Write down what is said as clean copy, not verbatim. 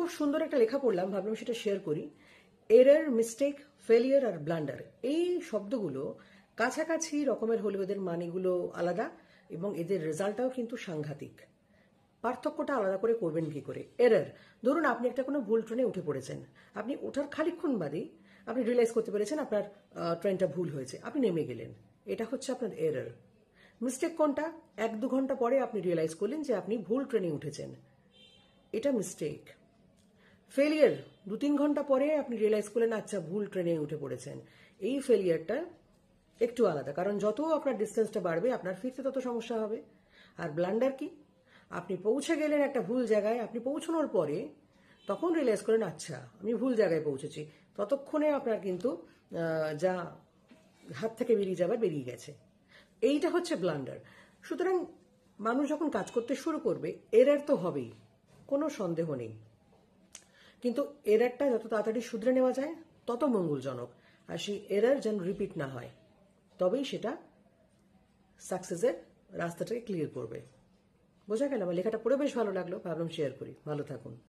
খুব সুন্দর একটা লেখা পড়লাম, ভাবলাম সেটা শেয়ার করি। এরর, মিস্টেক, ফেলিয়ার আর ব্লান্ডার, এই শব্দগুলো কাছাকাছি রকমের হলেও এদের মানেগুলো আলাদা এবং এদের রেজাল্টটাও কিন্তু সাংঘাতিক। পার্থক্যটা আলাদা করে করবেন কি করে? এরর, ধরুন আপনি একটা কোনো ভুল ট্রেনে উঠে পড়েছেন, আপনি ওঠার খানিকক্ষণ বাদেই আপনি রিয়েলাইজ করতে পেরেছেন আপনার ট্রেনটা ভুল হয়েছে, আপনি নেমে গেলেন, এটা হচ্ছে আপনার এরর। মিস্টেক কোনটা? 1-2 ঘন্টা পরে আপনি রিয়েলাইজ করলেন যে আপনি ভুল ট্রেনে উঠেছেন, এটা মিস্টেক। ফেলিয়ার, 2-3 ঘন্টা পরে আপনি রিয়েলাইজ করলেন আচ্ছা ভুল ট্রেনে উঠে পড়েছেন, এই ফেলিয়ারটা একটু আলাদা, কারণ যত আপনার ডিস্টেন্সটা বাড়বে আপনার ফিরতে তত সমস্যা হবে। আর ব্লান্ডার কি? আপনি পৌঁছে গেলেন একটা ভুল জায়গায়, আপনি পৌঁছানোর পরে তখন রিয়েলাইজ করেন আচ্ছা আমি ভুল জায়গায় পৌঁছেছি, ততক্ষণে আপনার কিন্তু যা হাত থেকে বেরিয়ে যাবার বেরিয়ে গেছে, এইটা হচ্ছে ব্লান্ডার। সুতরাং মানুষ যখন কাজ করতে শুরু করবে এরর তো হবেই, কোনো সন্দেহ নেই, কিন্তু এররটা যত তাড়াতাড়ি শুধরে নেওয়া যায় তত মঙ্গলজনক। আর সেই এরর যেন রিপিট না হয়, তবেই সেটা সাকসেসের রাস্তাটাকে ক্লিয়ার করবে। বোঝা গেল? আমার লেখাটা পড়ে বেশ ভালো লাগলো, ভাবলাম শেয়ার করি। ভালো থাকুন।